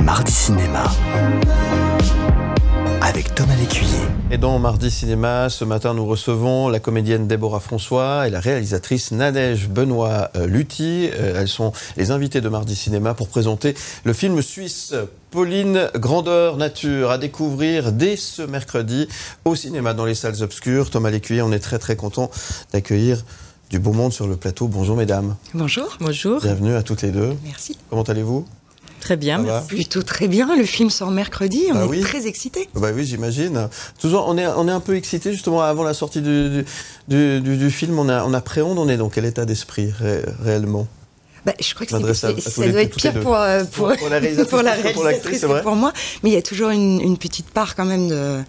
Mardi Cinéma avec Thomas Lécuyer. Et dans Mardi Cinéma, ce matin, nous recevons la comédienne Déborah François et la réalisatrice Nadège Benoît-Luthi. Elles sont les invitées de Mardi Cinéma pour présenter le film suisse Pauline Grandeur Nature, à découvrir dès ce mercredi au cinéma dans les salles obscures. Thomas Lécuyer, on est très content d'accueillir du beau monde sur le plateau. Bonjour mesdames. Bonjour. Bonjour. Bienvenue à toutes les deux. Merci. Comment allez-vous ? Très bien, merci. Plutôt très bien. Le film sort mercredi. On est très excités. Bah oui, j'imagine. Toujours, on est un peu excités justement avant la sortie du film. On appréhende. On est dans quel état d'esprit réellement ? Je crois que ça doit être pire pour la réalisatrice que pour moi. Mais il y a toujours une petite part quand même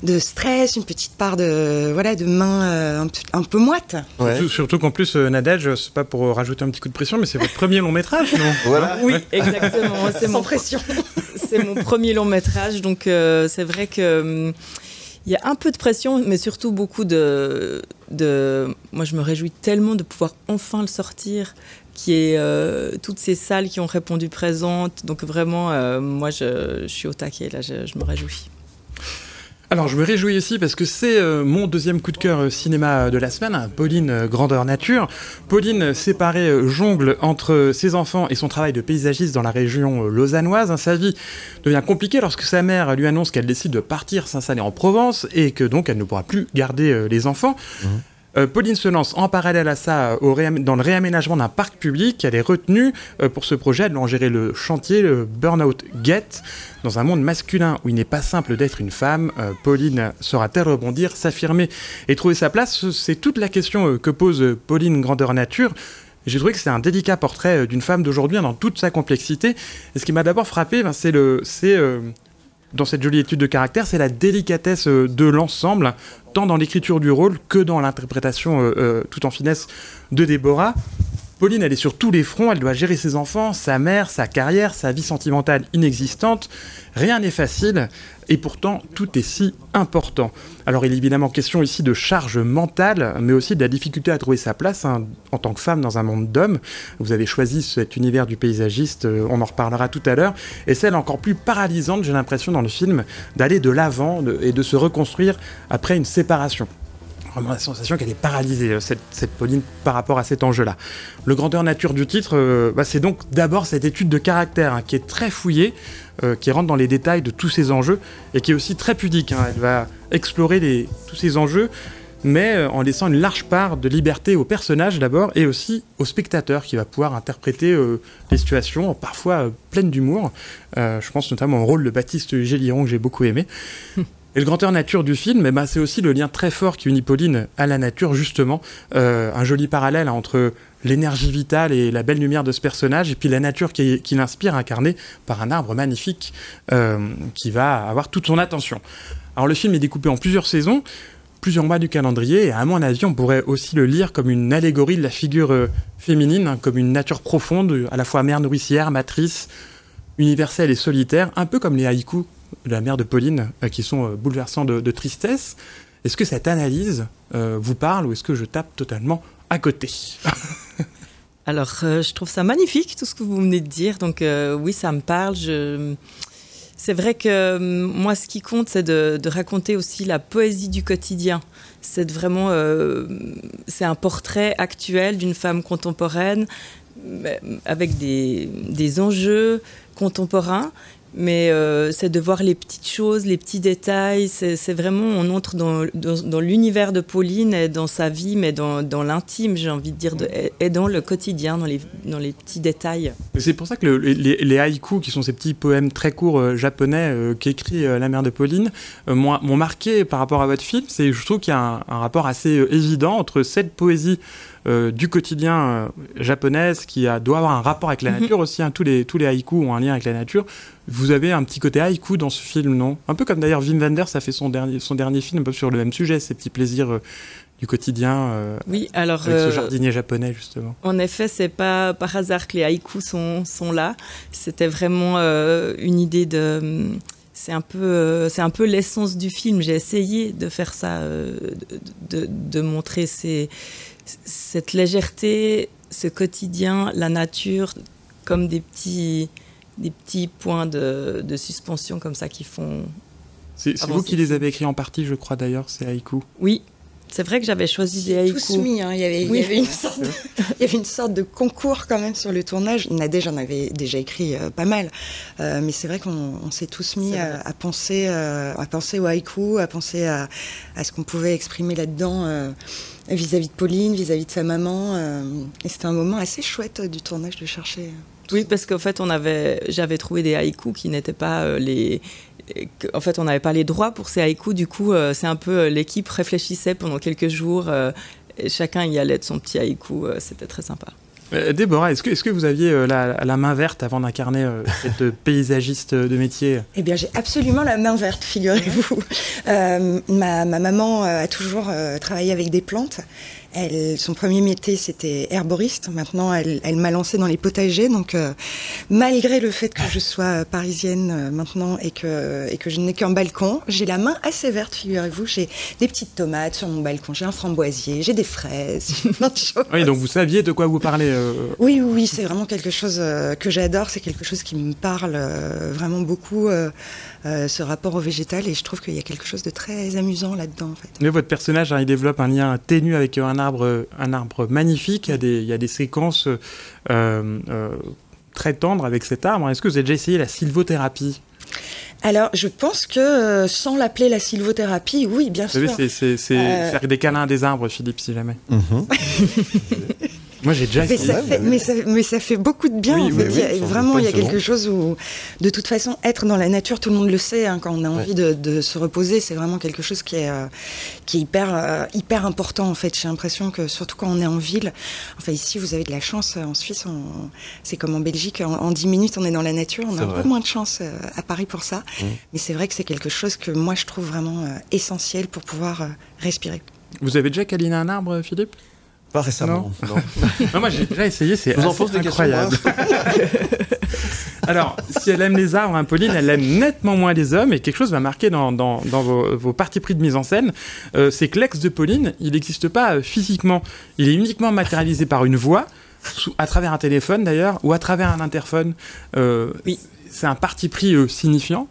de stress, une petite part de main un peu moite. Ouais. Surtout qu'en plus, Nadège, c'est pas pour rajouter un petit coup de pression, mais c'est votre premier long métrage, non ? Voilà. Oui, exactement. Sans pression. C'est mon premier long métrage, donc c'est vrai que il y a un peu de pression, mais surtout beaucoup de... Moi, je me réjouis tellement de pouvoir enfin le sortir, qui est toutes ces salles qui ont répondu présentes. Donc vraiment, moi, je suis au taquet, là, je me réjouis. Alors, je me réjouis aussi parce que c'est mon deuxième coup de cœur cinéma de la semaine, Pauline Grandeur Nature. Pauline, séparée, jongle entre ses enfants et son travail de paysagiste dans la région lausannoise. Sa vie devient compliquée lorsque sa mère lui annonce qu'elle décide de partir s'installer en Provence et que donc elle ne pourra plus garder les enfants. Pauline se lance en parallèle à ça dans le réaménagement d'un parc public. Elle est retenue pour ce projet. Elle doit en gérer le chantier, le Burnout Gate. Dans un monde masculin où il n'est pas simple d'être une femme, Pauline saura-t-elle rebondir, s'affirmer et trouver sa place ? C'est toute la question que pose Pauline Grandeur Nature. J'ai trouvé que c'est un délicat portrait d'une femme d'aujourd'hui dans toute sa complexité. Et ce qui m'a d'abord frappé, dans cette jolie étude de caractère, c'est la délicatesse de l'ensemble, tant dans l'écriture du rôle que dans l'interprétation tout en finesse de Déborah. Pauline, elle est sur tous les fronts, elle doit gérer ses enfants, sa mère, sa carrière, sa vie sentimentale inexistante. Rien n'est facile, et pourtant, tout est si important. Alors, il est évidemment question ici de charge mentale, mais aussi de la difficulté à trouver sa place en tant que femme dans un monde d'hommes. Vous avez choisi cet univers du paysagiste, on en reparlera tout à l'heure, et celle encore plus paralysante, j'ai l'impression, dans le film, d'aller de l'avant et de se reconstruire après une séparation. Vraiment la sensation qu'elle est paralysée, cette Pauline, par rapport à cet enjeu-là. Le grandeur nature du titre, c'est donc d'abord cette étude de caractère qui est très fouillée, qui rentre dans les détails de tous ces enjeux, et qui est aussi très pudique. Elle va explorer tous ces enjeux, mais en laissant une large part de liberté au personnage d'abord, et aussi au spectateur, qui va pouvoir interpréter les situations, parfois pleines d'humour. Je pense notamment au rôle de Baptiste Géliron, que j'ai beaucoup aimé. Et le grandeur nature du film, c'est aussi le lien très fort qui unit Pauline à la nature, justement. Un joli parallèle entre l'énergie vitale et la belle lumière de ce personnage, et puis la nature qui l'inspire, incarnée par un arbre magnifique qui va avoir toute son attention. Alors le film est découpé en plusieurs saisons, plusieurs mois du calendrier, et à mon avis, on pourrait aussi le lire comme une allégorie de la figure féminine, comme une nature profonde, à la fois mère nourricière, matrice, universelle et solitaire, un peu comme les haïkus de la mère de Pauline, qui sont bouleversants de tristesse. Est-ce que cette analyse vous parle, ou est-ce que je tape totalement à côté ? Alors, je trouve ça magnifique, tout ce que vous venez de dire. Donc, oui, ça me parle. C'est vrai que moi, ce qui compte, c'est de raconter aussi la poésie du quotidien. C'est vraiment... c'est un portrait actuel d'une femme contemporaine, avec des enjeux contemporains. Mais c'est de voir les petites choses, les petits détails. C'est vraiment, on entre dans l'univers de Pauline et dans sa vie, mais dans l'intime, j'ai envie de dire, et dans le quotidien, dans les petits détails. C'est pour ça que les haïkus, qui sont ces petits poèmes très courts japonais qu'écrit la mère de Pauline, m'ont marqué par rapport à votre film. Je trouve qu'il y a un rapport assez évident entre cette poésie du quotidien japonaise qui doit avoir un rapport avec la nature aussi. Tous les haïkus ont un lien avec la nature. Vous avez un petit côté haïku dans ce film, non ? Un peu comme d'ailleurs Wim Wenders a fait son dernier film un peu sur le même sujet, ces petits plaisirs du quotidien, oui, alors, avec ce jardinier japonais, justement. En effet, c'est pas par hasard que les haïkus sont là. C'était vraiment une idée de... C'est un peu l'essence du film. J'ai essayé de faire ça, de montrer cette légèreté, ce quotidien, la nature, comme des petits petits points de suspension comme ça qui font... C'est vous qui les avez écrits en partie, je crois d'ailleurs, ces haïkus. Oui. C'est vrai que j'avais choisi des haïkus. Tous mis, hein. Il y avait une sorte de concours quand même sur le tournage. Nadège, j'en avais déjà écrit pas mal, mais c'est vrai qu'on s'est tous mis à penser au haïku, à penser à ce qu'on pouvait exprimer là-dedans vis-à-vis de Pauline, vis-à-vis de sa maman. Et c'était un moment assez chouette du tournage de chercher. Oui, parce qu'en fait, j'avais trouvé des haïkus qui n'étaient pas En fait, on n'avait pas les droits pour ces haïkus. Du coup, c'est un peu l'équipe réfléchissait pendant quelques jours. Et chacun y allait de son petit haïku. C'était très sympa. Déborah, est-ce que vous aviez la main verte avant d'incarner cette paysagiste de métier ? Eh bien, j'ai absolument la main verte, figurez-vous. Ma maman a toujours travaillé avec des plantes. Son premier métier, c'était herboriste. Maintenant, elle m'a lancée dans les potagers. Donc, malgré le fait que je sois parisienne maintenant et que je n'ai qu'un balcon, j'ai la main assez verte, figurez-vous. J'ai des petites tomates sur mon balcon, j'ai un framboisier, j'ai des fraises, j'ai plein de choses. Oui, donc vous saviez de quoi vous parlez Oui, c'est vraiment quelque chose que j'adore. C'est quelque chose qui me parle vraiment beaucoup, ce rapport au végétal. Et je trouve qu'il y a quelque chose de très amusant là-dedans, en fait. Mais votre personnage, il développe un lien ténu avec un arbre magnifique. Il y a des séquences très tendres avec cet arbre. Est-ce que vous avez déjà essayé la sylvothérapie ? Alors, je pense que sans l'appeler la sylvothérapie, oui, bien sûr. Vous savez, c'est faire des câlins à des arbres, Philippe, si jamais. Moi, j'ai déjà essayé. Mais ça fait beaucoup de bien. Oui, en fait. oui, Il y a quelque chose où, de toute façon, être dans la nature, tout le monde le sait, hein, quand on a envie de se reposer, c'est vraiment quelque chose qui est hyper important, en fait. J'ai l'impression que, surtout quand on est en ville, enfin, ici, vous avez de la chance. En Suisse, c'est comme en Belgique, en 10 minutes, on est dans la nature. On a un peu moins de chance à Paris pour ça. Mais c'est vrai que c'est quelque chose que moi, je trouve vraiment essentiel pour pouvoir respirer. Vous avez déjà câliné un arbre, Philippe ? Pas récemment. Non, moi j'ai déjà essayé, c'est incroyable. Alors, si elle aime les arbres, Pauline, elle aime nettement moins les hommes, et quelque chose va marquer dans vos partis pris de mise en scène, c'est que l'ex de Pauline, il n'existe pas physiquement, il est uniquement matérialisé par une voix, à travers un téléphone d'ailleurs, ou à travers un interphone. Oui. C'est un parti pris signifiant,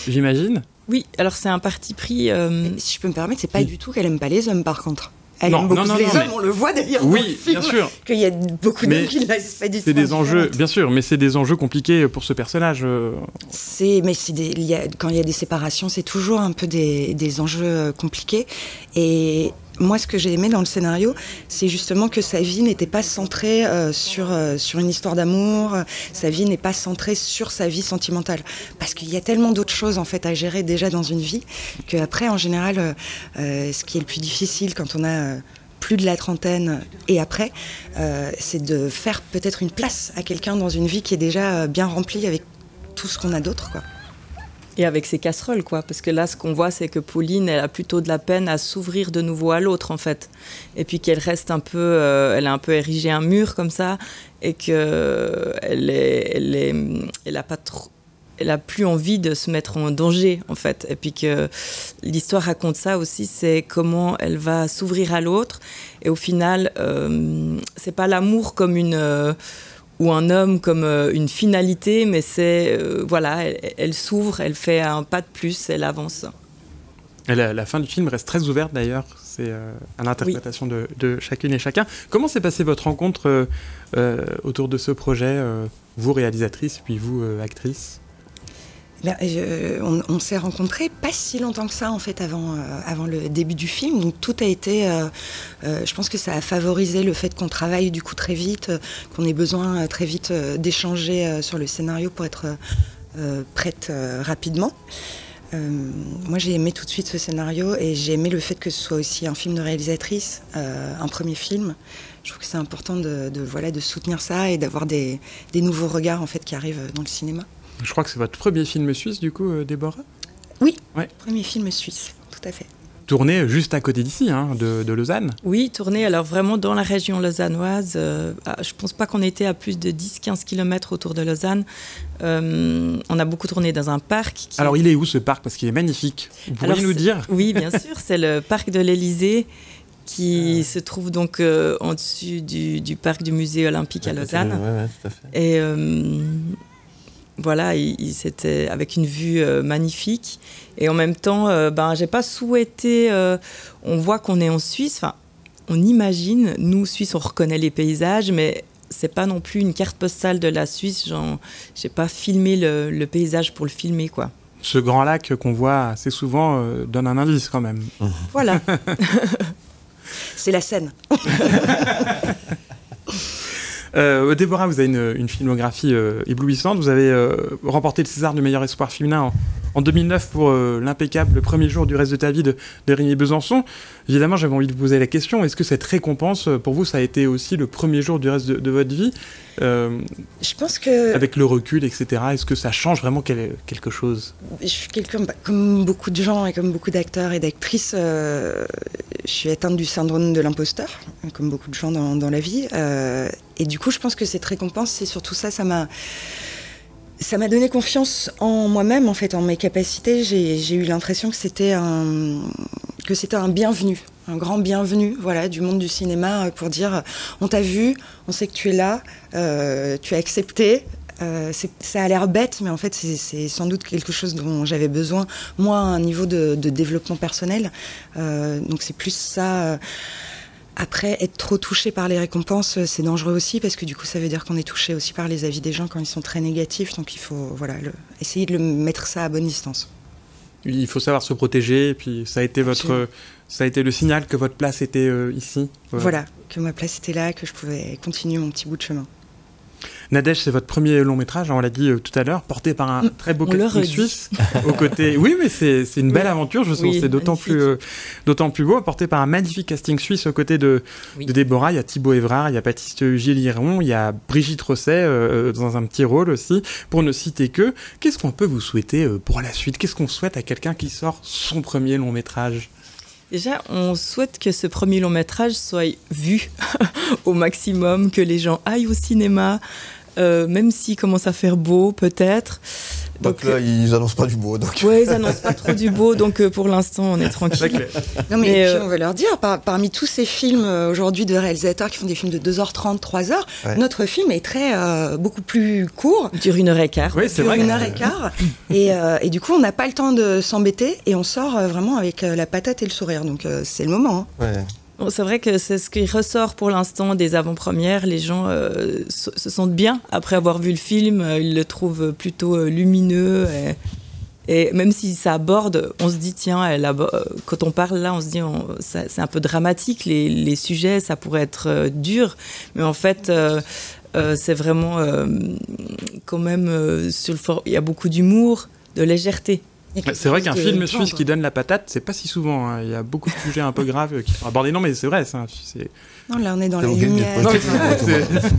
j'imagine. Oui, alors c'est un parti pris... Si je peux me permettre, c'est pas du tout qu'elle aime pas les hommes, par contre. Elle aime beaucoup les hommes, on le voit d'ailleurs dans le film, bien sûr. Qu'il y a beaucoup d'hommes qui ne laissent pas du tout. C'est des enjeux, bien sûr, mais c'est des enjeux compliqués pour ce personnage. Quand il y a des séparations, c'est toujours un peu des enjeux compliqués. Et moi, ce que j'ai aimé dans le scénario, c'est justement que sa vie n'était pas centrée sur une histoire d'amour. Sa vie n'est pas centrée sur sa vie sentimentale. Parce qu'il y a tellement d'autres choses en fait à gérer déjà dans une vie qu'après, en général, ce qui est le plus difficile quand on a plus de la trentaine et après, c'est de faire peut-être une place à quelqu'un dans une vie qui est déjà bien remplie avec tout ce qu'on a d'autre, quoi. Et avec ses casseroles, quoi. Parce que là, ce qu'on voit, c'est que Pauline, elle a plutôt de la peine à s'ouvrir de nouveau à l'autre, en fait. Et puis qu'elle reste un peu... elle a un peu érigé un mur, comme ça. Et qu'elle a plus envie de se mettre en danger, en fait. Et puis que l'histoire raconte ça aussi, c'est comment elle va s'ouvrir à l'autre. Et au final, c'est pas l'amour comme ou un homme comme une finalité, mais c'est, elle s'ouvre, elle fait un pas de plus, elle avance. Et la fin du film reste très ouverte d'ailleurs, c'est à l'interprétation de chacune et chacun. Comment s'est passée votre rencontre autour de ce projet, vous réalisatrice, puis vous actrice ? On s'est rencontrés pas si longtemps que ça en fait avant le début du film, donc tout a été je pense que ça a favorisé le fait qu'on travaille du coup très vite, qu'on ait besoin très vite d'échanger sur le scénario pour être prête rapidement. Moi j'ai aimé tout de suite ce scénario et j'ai aimé le fait que ce soit aussi un film de réalisatrice, un premier film. Je trouve que c'est important de soutenir ça et d'avoir des nouveaux regards en fait qui arrivent dans le cinéma. Je crois que c'est votre premier film suisse, du coup, Déborah ? Oui, premier film suisse, tout à fait. Tourné juste à côté d'ici, de Lausanne ? Oui, tourné alors vraiment dans la région lausannoise. Je pense pas qu'on était à plus de 10-15 km autour de Lausanne. On a beaucoup tourné dans un parc. Alors, il est où ce parc ? Parce qu'il est magnifique. Vous pourriez nous dire ? Oui, bien sûr. C'est le parc de l'Élysée qui se trouve donc en dessus du parc du musée olympique à Lausanne. Oui, tout à fait. voilà, c'était avec une vue magnifique. Et en même temps, j'ai pas souhaité... on voit qu'on est en Suisse, on imagine, nous, Suisses, on reconnaît les paysages, mais c'est pas non plus une carte postale de la Suisse. J'ai pas filmé le paysage pour le filmer, quoi. Ce grand lac qu'on voit assez souvent donne un indice quand même. Voilà. C'est la Seine. Déborah, vous avez une filmographie éblouissante. Vous avez remporté le César du meilleur espoir féminin en 2009 pour l'impeccable Premier jour du reste de ta vie de Rémi Besançon. Évidemment, j'avais envie de vous poser la question, est-ce que cette récompense, pour vous, ça a été aussi le premier jour du reste de votre vie Je pense que... Avec le recul, etc., est-ce que ça change vraiment quelque chose? Je suis quelqu'un, comme beaucoup de gens et comme beaucoup d'acteurs et d'actrices, je suis atteinte du syndrome de l'imposteur, comme beaucoup de gens dans la vie. Et du coup, je pense que cette récompense, c'est surtout ça m'a donné confiance en moi-même, en fait, en mes capacités. J'ai eu l'impression que c'était un bienvenu, un grand bienvenu, voilà, du monde du cinéma, pour dire on t'a vu, on sait que tu es là, tu as accepté. Ça a l'air bête, mais en fait, c'est sans doute quelque chose dont j'avais besoin, moi, à un niveau de développement personnel. Donc c'est plus ça. Après, être trop touché par les récompenses, c'est dangereux aussi, parce que du coup, ça veut dire qu'on est touché aussi par les avis des gens quand ils sont très négatifs. Donc il faut essayer de mettre ça à bonne distance. Il faut savoir se protéger, et puis ça a été le signal que votre place était ici. Voilà, que ma place était là, que je pouvais continuer mon petit bout de chemin. Nadège, c'est votre premier long métrage, on l'a dit tout à l'heure, porté par un très beau casting suisse aux côtés. Oui, mais c'est une belle aventure, je trouve, c'est d'autant plus beau, porté par un magnifique casting suisse aux côtés de Déborah. Il y a Thibaut Évrard, il y a Baptiste Gilliron, il y a Brigitte Rosset dans un petit rôle aussi, pour ne citer que. Qu'est-ce qu'on peut vous souhaiter pour la suite? Qu'est-ce qu'on souhaite à quelqu'un qui sort son premier long métrage? Déjà, on souhaite que ce premier long métrage soit vu au maximum, que les gens aillent au cinéma, même s'il commence à faire beau, peut-être. Donc là, ils annoncent pas du beau. Oui, ils annoncent pas trop du beau, donc pour l'instant, on est tranquille. Non, mais et puis, on va leur dire, parmi tous ces films aujourd'hui de réalisateurs qui font des films de 2h30, 3h, notre film est beaucoup plus court. Dure 1h15. Oui, c'est vrai. Dure 1h15. Et du coup, on n'a pas le temps de s'embêter et on sort vraiment avec la patate et le sourire. Donc c'est le moment. Hein. Ouais. Bon, c'est vrai que c'est ce qui ressort pour l'instant des avant-premières. Les gens se sentent bien après avoir vu le film. Ils le trouvent plutôt lumineux. Et même si ça aborde, on se dit, tiens, quand on parle là, on se dit, c'est un peu dramatique. Les sujets, ça pourrait être dur. Mais en fait, c'est vraiment quand même, il y a beaucoup d'humour, de légèreté. C'est vrai qu'un film suisse qui donne la patate, c'est pas si souvent. Hein. Il y a beaucoup de sujets un peu graves qui sont abordés. Non, mais c'est vrai. Non, là, on est dans la lumière.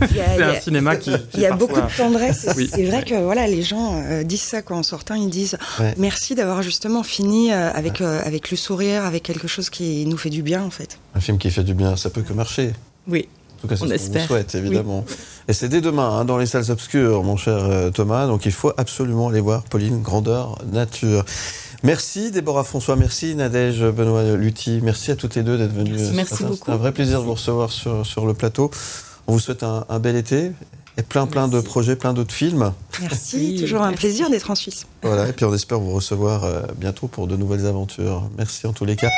C'est un cinéma qui il y a beaucoup de tendresse. C'est vrai que voilà, les gens disent ça quand en sortant, ils disent merci d'avoir justement fini avec le sourire, avec quelque chose qui nous fait du bien, en fait. Un film qui fait du bien, ça peut que marcher. Oui. En tout cas, c'est ce qu'on vous souhaite, évidemment. Oui. Et c'est dès demain, dans les salles obscures, mon cher Thomas. Donc, il faut absolument aller voir Pauline Grandeur Nature. Merci, Déborah François. Merci, Nadège Benoît-Luthi. Merci à toutes les deux d'être venues. Merci beaucoup. C'est un vrai plaisir de vous recevoir sur le plateau. On vous souhaite un bel été et plein de projets, plein d'autres films. Merci, toujours un plaisir d'être en Suisse. Voilà, et puis on espère vous recevoir bientôt pour de nouvelles aventures. Merci en tous les cas.